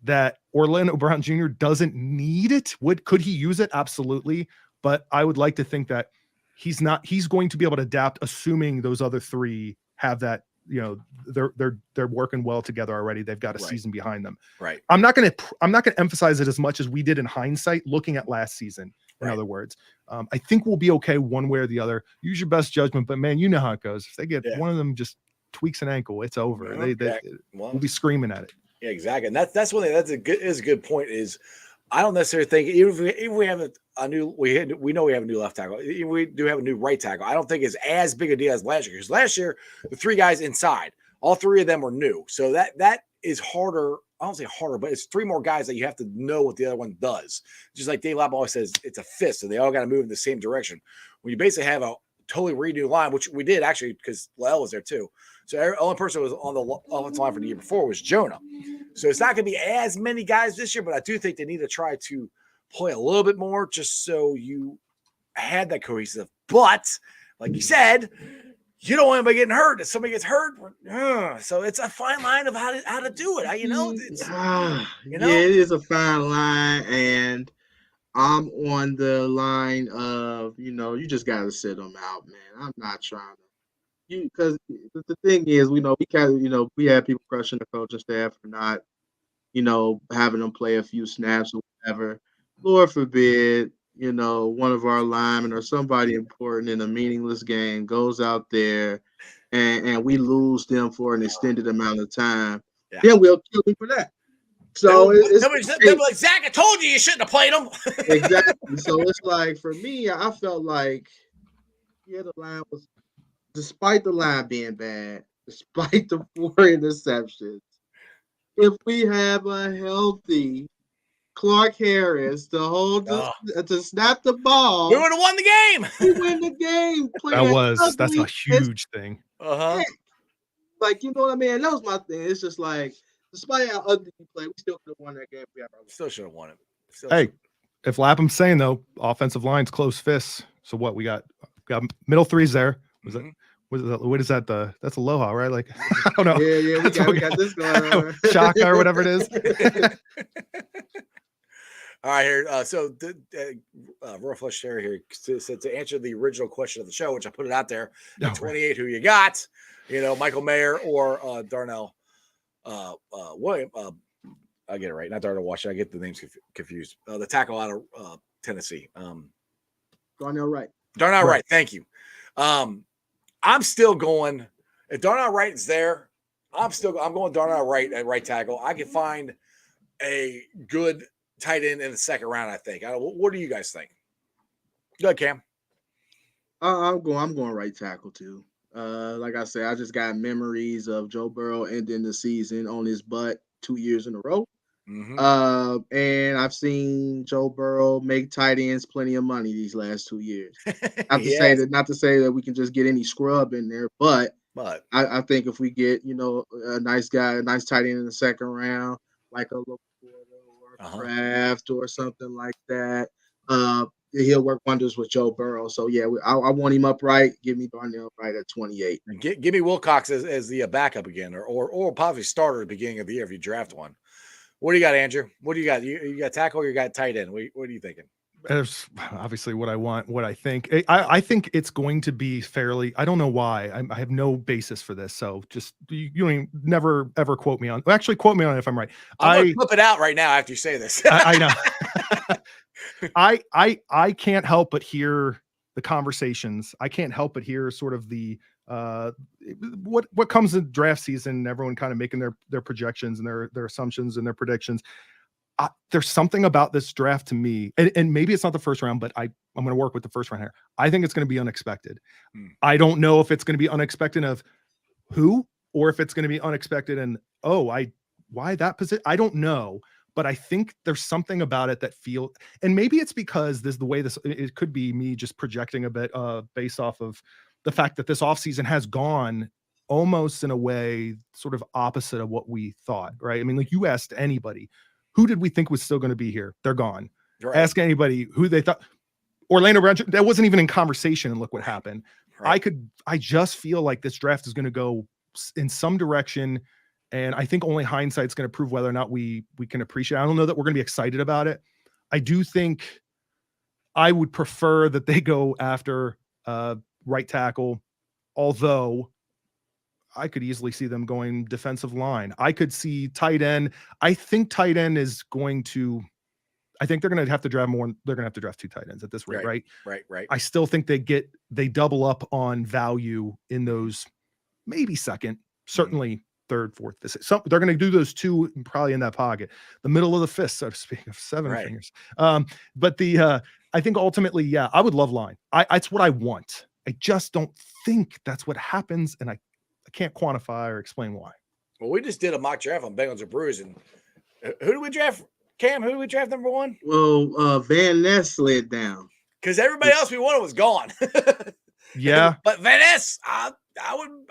that Orlando Brown Jr. doesn't need it. Could he use it? Absolutely. But I would like to think that he's going to be able to adapt, assuming those other 3 have that, they're working well together already. They've got a season behind them. Right. I'm not going to emphasize it as much as we did in hindsight, looking at last season. In other words, I think we'll be okay one way or the other. Use your best judgment, but man, you know how it goes. If they get one of them just tweaks an ankle, it's over. We'll be screaming at it. Yeah, exactly. And that's one thing. That's a good point. Is I don't necessarily think, even if we have a new, we know we have a new left tackle. We do have a new right tackle. I don't think it's as big a deal as last year, because last year the 3 guys inside, all 3 of them were new. So that is harder. I don't say harder, but it's 3 more guys that you have to know what the other one does. Just like Dave Lapp always says, it's a fist, and they all got to move in the same direction. When you basically have a totally redo line, which we did actually, because Lael was there too. So the only person who was on the offensive line for the year before was Jonah. So it's not going to be as many guys this year, but I do think they need to try to play a little bit more, just so you had that cohesive. But like you said, you don't want anybody getting hurt. If somebody gets hurt, so it's a fine line of how to do it. Yeah, it is a fine line, and I'm on the line of, you just got to sit them out, man. I'm not trying to. Because the thing is, we we have people crushing the coaching staff for not, having them play a few snaps or whatever. Lord forbid, one of our linemen or somebody important in a meaningless game goes out there and we lose them for an extended amount of time. Yeah. Then we'll kill them for that. So they'll be like, Zach, I told you shouldn't have played him. exactly. So it's like for me, I felt like the line was, despite the line being bad, despite the 4 interceptions, if we have a healthy Clark Harris to hold to snap the ball, we would have won the game. we win the game. That's a huge thing. Like, you know what I mean? That was my thing. It's just like, despite how ugly we play, we still could have won that game. Still should have won it. Hey, if Lapham's saying though, offensive line's close fists. So what we got middle threes there. Was that? What is that? That's Aloha, right? Like, I don't know. Yeah, we got this going on. Shaka or whatever it is. All right, here. So, Royal Flush Terry here said to answer the original question of the show, which I put it out there. At 28, who you got? Michael Mayer or Darnell William. I get it right. Not Darnell Washington. I get the names confused. The tackle out of Tennessee. Darnell Wright. Darnell Wright. Thank you. I'm still going. If Darnell Wright is there, I'm going Darnell Wright at right tackle. I can find a good tight end in the second round, I think. What do you guys think? Go ahead, Cam. I'm going right tackle too. Like I said, I just got memories of Joe Burrow ending the season on his butt 2 years in a row. And I've seen Joe Burrow make tight ends plenty of money these last 2 years. Not to say that we can just get any scrub in there, but I think if we get a nice guy, a nice tight end in the second round, like a LaPorta or Kraft or something like that, he'll work wonders with Joe Burrow. So yeah, I want him upright. Give me Darnell Wright at 28. And give me Wilcox as the backup again, or possibly starter at the beginning of the year if you draft one. What do you got, Andrew? What do you got? You got tackle or you got tight end? What are you thinking? There's obviously what I want, what I think. I think it's going to be fairly. I don't know why. I have no basis for this. So just you don't never ever quote me on. Actually, quote me on it if I'm right. I'm gonna flip it out right now after you say this. I know. I can't help but hear the conversations. I can't help but hear sort of the what comes in draft season, everyone kind of making their projections and their assumptions and their predictions. There's something about this draft to me, and maybe it's not the first round, but I'm going to work with the first round here. I think it's going to be unexpected. I don't know if it's going to be unexpected of who, or if it's going to be unexpected and why that position. I don't know, but I think there's something about it that and maybe it's because it could be me just projecting a bit based off of the fact that this offseason has gone almost in a way sort of opposite of what we thought, right? I mean, like you asked anybody, who did we think was still going to be here? They're gone. Right. Ask anybody who they thought. Orlando Brown, that wasn't even in conversation, and look what happened. Right. I just feel like this draft is going to go in some direction, and I think only hindsight's going to prove whether or not we can appreciate it. I don't know that we're going to be excited about it. I do think I would prefer that they go after right tackle, although I could easily see them going defensive line. I could see tight end. I think tight end is going to, I think they're going to have to draft more. They're going to have to draft 2 tight ends at this rate, right? I still think they double up on value in those, maybe second, certainly third, fourth, fifth. So they're going to do those 2 probably in that pocket, the middle of the fist, so to speak, of 7 fingers. But I think ultimately, I would love line. It's what I want. I just don't think that's what happens, and I can't quantify or explain why. Well, we just did a mock draft on Bengals and Brews, and who do we draft, Cam? Who do we draft number 1? Well, Van Ness slid down because everybody else we wanted was gone. Yeah, but Van Ness, I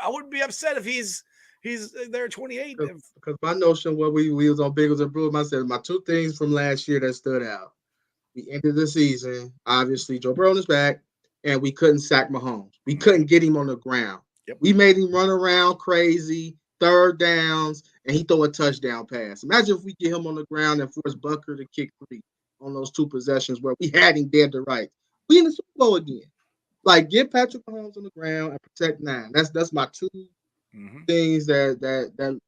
wouldn't be upset if he's there at 28. Because my notion when we was on Bengals and Brews, I said my 2 things from last year that stood out. We ended the season, obviously Joe Burrow is back, and we couldn't sack Mahomes. We couldn't get him on the ground. Yep. We made him run around crazy, third downs, and he throw a touchdown pass. Imagine if we get him on the ground and force Bucker to kick 3 on those 2 possessions where we had him dead to rights. We in the Super Bowl again. Like, get Patrick Mahomes on the ground and protect 9. That's my 2 things that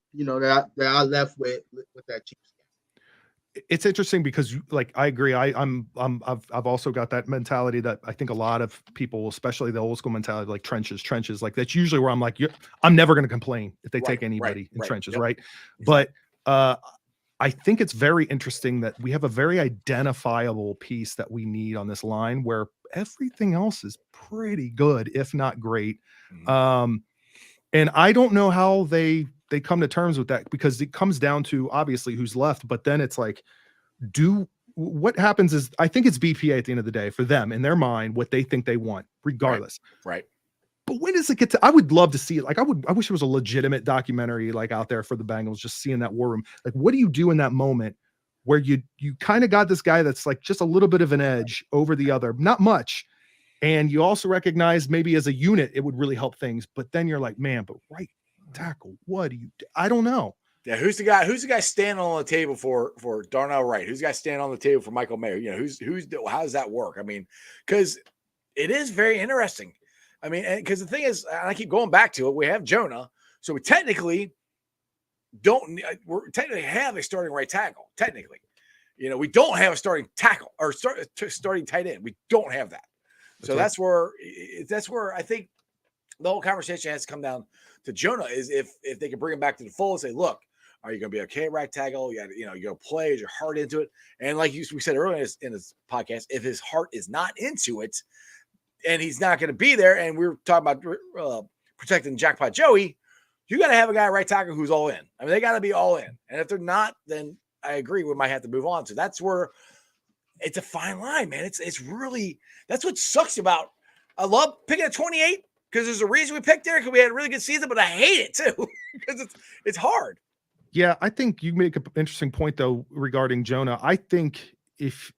I left with that Chiefs game. It's interesting because, like, I agree. I've also got that mentality that I think a lot of people, especially the old school mentality, like trenches. Like that's usually where I'm like, I'm never going to complain if they take anybody in trenches, right? But I I think it's very interesting that we have a very identifiable piece that we need on this line where everything else is pretty good, if not great. And I don't know how they come to terms with that, because it comes down to obviously who's left, but then it's like, what happens is, I think it's BPA at the end of the day for them, in their mind, what they think they want, regardless. Right. But when does it get to, I would love to see it. Like, I wish there was a legitimate documentary like out there for the Bengals, just seeing that war room. Like, what do you do in that moment where you kind of got this guy that's like just a little bit of an edge over the other, not much. And you also recognize maybe as a unit, it would really help things. But then you're like, man, but right tackle, what do you do? I don't know. Yeah, who's the guy standing on the table for Darnell Wright? Who's the guy standing on the table for Michael Mayer? You know, how does that work? I mean, because it is very interesting. I mean, because the thing is, and I keep going back to it, we have Jonah, so we technically technically have a starting right tackle. Technically, you know, we don't have a starting tackle or starting tight end. We don't have that. So that's where I think the whole conversation has to come down to Jonah, is if they can bring him back to the fold and say, look, are you going to be okay at right tackle? You got to play, is your heart into it? And like we said earlier in this podcast, if his heart is not into it and he's not going to be there, and we're talking about protecting Jackpot Joey, you got to have a guy at right tackle who's all in. I mean, they got to be all in. And if they're not, then I agree, we might have to move on. So that's where it's a fine line, man. It's really, that's what sucks about, I love picking at 28 because there's a reason we picked there, because we had a really good season, but I hate it too because it's hard. Yeah, I think you make an interesting point though regarding Jonah. I think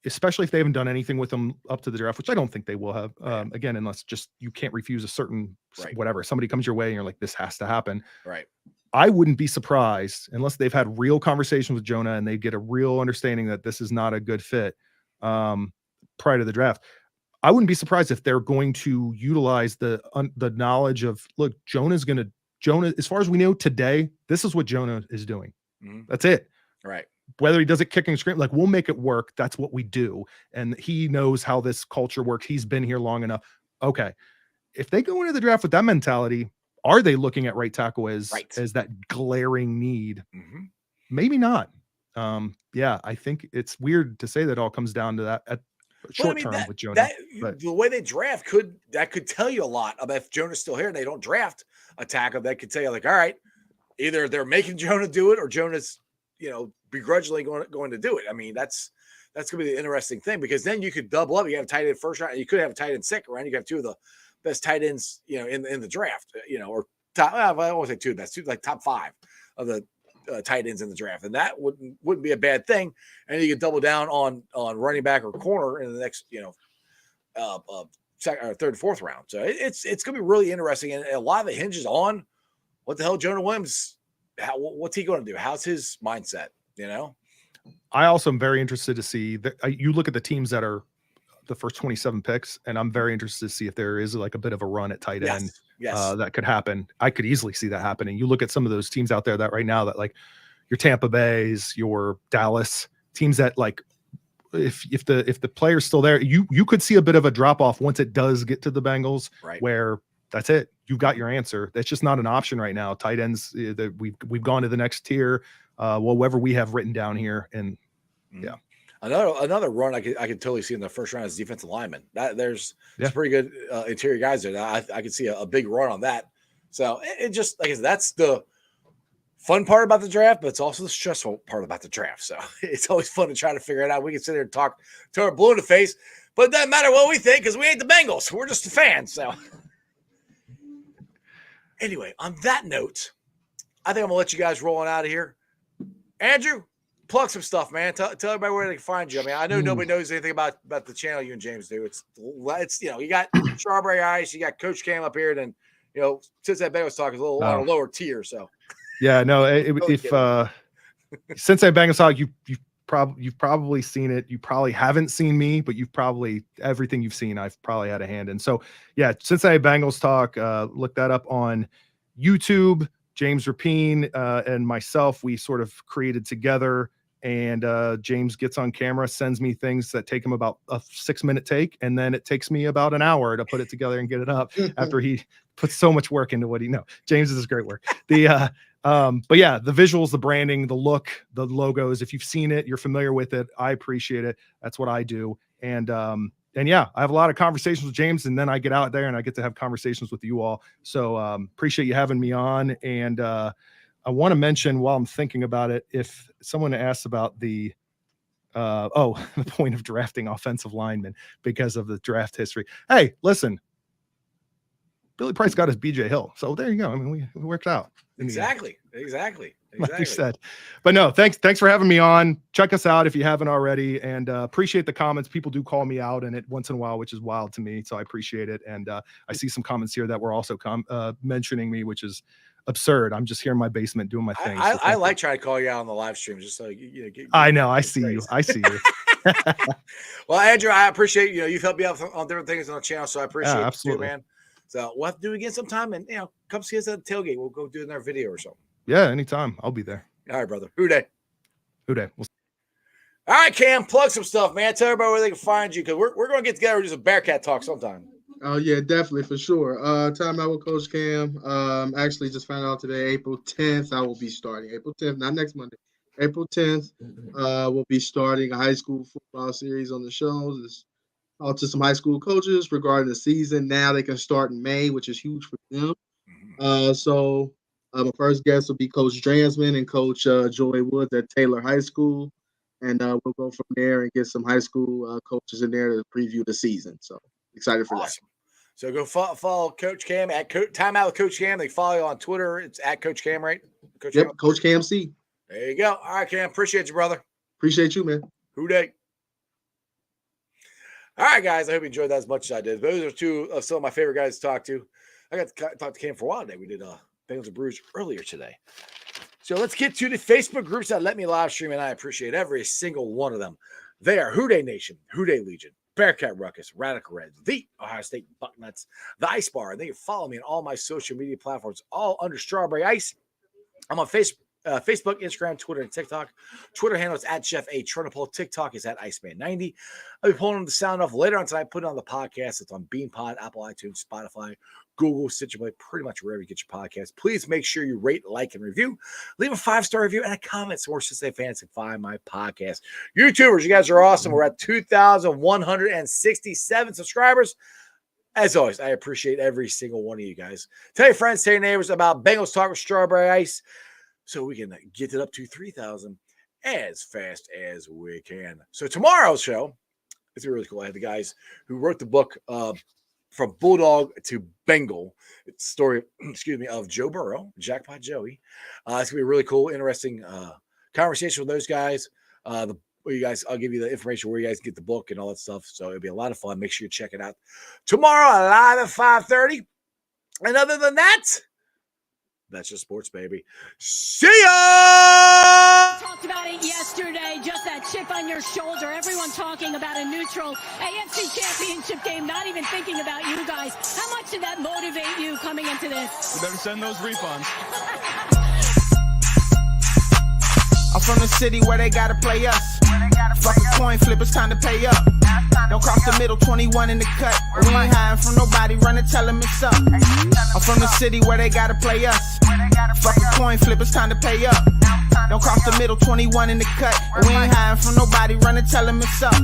especially if they haven't done anything with him up to the draft, which I don't think they will have, again, unless just you can't refuse a certain whatever, somebody comes your way and you're like, this has to happen. Right. I wouldn't be surprised, unless they've had real conversations with Jonah and they get a real understanding that this is not a good fit prior to the draft. I wouldn't be surprised if they're going to utilize the knowledge of, look, Jonah, as far as we know today, this is what Jonah is doing. That's it. Right. Whether he does it kicking and screaming, like, we'll make it work. That's what we do. And he knows how this culture works. He's been here long enough. Okay. If they go into the draft with that mentality, are they looking at right tackle as that glaring need? Maybe not. Yeah, I think it's weird to say that all comes down to that at short term with Jonah. The way they draft could tell you a lot about if Jonah's still here and they don't draft a tackle. That could tell you, like, all right, either they're making Jonah do it or Jonah's, begrudgingly going to do it. I mean, that's going to be the interesting thing, because then you could double up. You have a tight end first round, and you could have a tight end second round. You could have two of the best tight ends, in the draft, or top. I won't say two of the best, two, like top 5 of the tight ends in the draft, and that wouldn't be a bad thing. And you could double down on running back or corner in the next, second or third, fourth round. So it's going to be really interesting, and a lot of it hinges on what the hell Jonah Williams, what's he going to do? How's his mindset? I also am very interested to see that you look at the teams that are the first 27 picks, and I'm very interested to see if there is like a bit of a run at tight end. Yes. That could happen. I could easily see that happening. You look at some of those teams out there that right now, that like your Tampa Bays, your Dallas teams, that like if the player's still there, you could see a bit of a drop off once it does get to the Bengals, where that's it. You've got your answer. That's just not an option right now. Tight ends, that we've gone to the next tier. Whatever we have written down here, and yeah. Another run I could totally see in the first round is defensive lineman. There's pretty good interior guys there. I could see a big run on that. So it just, like I said, that's the fun part about the draft, but it's also the stressful part about the draft. So it's always fun to try to figure it out. We can sit there and talk till we're blue in the face, but it doesn't matter what we think because we ain't the Bengals. We're just the fans. So anyway, on that note, I think I'm gonna let you guys roll on out of here. Andrew, plug some stuff, man. Tell everybody where they can find you. I mean, I know nobody knows anything about the channel you and James do. It's you got Strawberry Ice, you got Coach Cam up here, and since that Bengals talk is a little on a lower tier. So yeah, no, since that Bengals talk, you've probably seen it. You probably haven't seen me, but everything you've seen, I've probably had a hand in. So yeah, Cincinnati Bengals talk, look that up on YouTube. James Rapine and myself, we sort of created together, and James gets on camera, sends me things that take him about a 6-minute take, and then it takes me about an hour to put it together and get it up after he puts so much work into what James is great work. But yeah, the visuals, the branding, the look, the logos, if you've seen it, you're familiar with it. I appreciate it. That's what I do. And yeah, I have a lot of conversations with James, and then I get out there and I get to have conversations with you all. So appreciate you having me on. And I want to mention, while I'm thinking about it, if someone asks about the the point of drafting offensive linemen because of the draft history. Hey, listen, Billy Price got his BJ Hill. So there you go. I mean, we worked out. Exactly. Like you said. But no, thanks for having me on. Check us out if you haven't already, and appreciate the comments. People do call me out in it once in a while, which is wild to me. So I appreciate it. And I see some comments here that were also mentioning me, which is absurd. I'm just here in my basement doing my thing. I like trying to call you out on the live stream just so I know. I see you. Well, Andrew, I appreciate you've helped me out on different things on the channel, so I appreciate it too, man. So we'll have to do it again sometime, and come see us at the tailgate. We'll go do another video or something. Yeah, anytime. I'll be there. All right, brother. Who day? All right, Cam, plug some stuff, man. Tell everybody where they can find you, because we're going to get together and do some Bearcat talk sometime. Oh, yeah, definitely, for sure. Time out with Coach Cam. Actually, just found out today, April 10th, I will be starting. April 10th, not next Monday. April 10th, we'll be starting a high school football series on the show. Talk to some high school coaches regarding the season. Now they can start in May, which is huge for them. So my first guest will be Coach Dransman and Coach Joy Woods at Taylor High School. And we'll go from there and get some high school coaches in there to preview the season. So excited for that. So go follow Coach Cam at Time Out with Coach Cam. They follow you on Twitter. It's at Coach Cam, right? Coach Cam C. There you go. All right, Cam. Appreciate you, brother. Appreciate you, man. Who day? All right, guys. I hope you enjoyed that as much as I did. Those are two of some of my favorite guys to talk to. I got to talk to Cam for a while today. We did Bengals and Brews earlier today. So let's get to the Facebook groups that let me live stream, and I appreciate every single one of them. They are Who Day Nation, Who Day Legion, Bearcat Ruckus, Radical Reds, the Ohio State Bucknuts, the Ice Bar. And they can follow me on all my social media platforms, all under Strawberry Ice. I'm on Facebook, Instagram, Twitter, and TikTok. Twitter handle is at Jeff A. Turnipole. TikTok is at Iceman90. I'll be pulling the sound off later on tonight, putting it on the podcast. It's on BeanPod, Apple iTunes, Spotify, Google, Stitcher Play, pretty much wherever you get your podcast. Please make sure you rate, like, and review. Leave a 5-star review and a comment so more Cincinnati fans can find my podcast. YouTubers, you guys are awesome. We're at 2,167 subscribers. As always, I appreciate every single one of you guys. Tell your friends, tell your neighbors about Bengals Talk with Strawberry Ice so we can get it up to 3,000 as fast as we can. So tomorrow's show is really cool. I have the guys who wrote the book From Bulldog to Bengal. It's the story, of Joe Burrow, Jackpot Joey. It's going to be a really cool, interesting conversation with those guys. I'll give you the information where you guys get the book and all that stuff. So it'll be a lot of fun. Make sure you check it out tomorrow live at 5:30. And other than that, that's just sports, baby. See ya! Talked about it yesterday, just that chip on your shoulder. Everyone talking about a neutral AFC championship game, not even thinking about you guys. How much did that motivate you coming into this? You better send those refunds. I'm from the city where they gotta play us. Fuck a coin flip, it's time to pay up. Don't cross the middle, 21 in the cut. We ain't hiding from nobody, run and tell them it's up. I'm from the city where they gotta play us. Fuck a coin flip, it's time to pay up. Don't cross the middle, 21 in the cut. We ain't hiding from nobody, run and tell them it's up.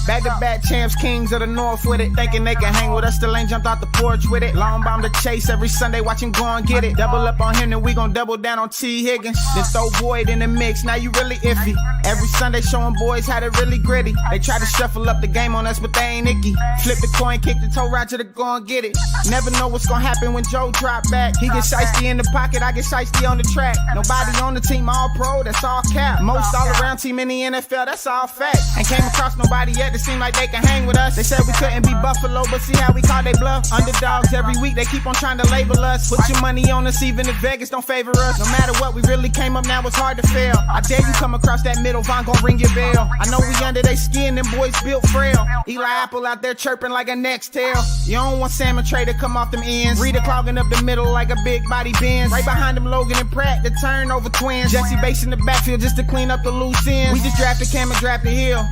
Back-to-back champs, kings of the north with it. Thinking they can hang with us, still ain't jumped out the porch with it. Long bomb to chase every Sunday, watch him go and get it. Double up on him, then we gon' double down on T. Higgins. Then throw Boyd in the mix, now you really iffy. Every Sunday showing boys how to really gritty. They try to shuffle up the game on us, but they ain't icky. Flip the coin, kick the toe right to the go and get it. Never know what's gonna happen when Joe drop back. He get shiesty in the pocket, I get shiesty on the track. Nobody on the team all pro, that's all cap. Most all around team in the NFL, that's all fact. Ain't came across nobody yet that seem like they can hang with us. They said we couldn't be Buffalo, but see how we call they bluff. Underdogs every week, they keep on trying to label us. Put your money on us, even if Vegas don't favor us. No matter what, we really came up, now it's hard to fail. I dare you come across that middle, Von gon' ring your bell. I know we under they skin, them boys built frail. Eli Apple out there chirping like a next tail. You don't want Salmon Trey to come off them ends. Rita clogging up the middle like a big body Benz. Right behind them Logan and Pratt, the turnover twins. Jesse Bates in the backfield just to clean up the loose ends. We just drafted Cam and drafted Hill.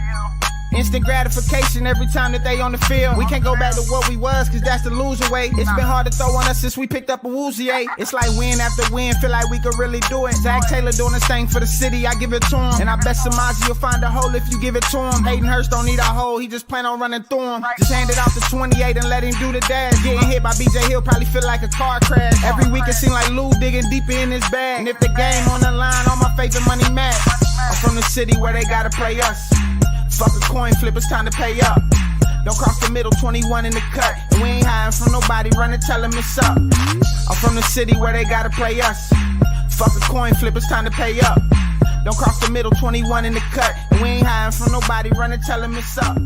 Instant gratification every time that they on the field. We can't go back to what we was, cause that's the loser way. It's been hard to throw on us since we picked up a Woozy, eh? It's like win after win, feel like we could really do it. Zach Taylor doing his thing for the city, I give it to him. And I bet Samaji will find a hole if you give it to him. Hayden Hurst don't need a hole, he just plan on running through him. Just hand it off to 28 and let him do the dash. Getting hit by BJ Hill probably feel like a car crash. Every week it seem like Lou digging deeper in his bag. And if the game on the line, all my faith and money match. I'm from the city where they gotta play us. Fuck a coin flip, it's time to pay up. Don't cross the middle, 21 in the cut. And we ain't hiding from nobody, run and tell them it's up. I'm from the city where they gotta play us. Fuck a coin flip, it's time to pay up. Don't cross the middle, 21 in the cut. And we ain't hiding from nobody, run and tell them it's up.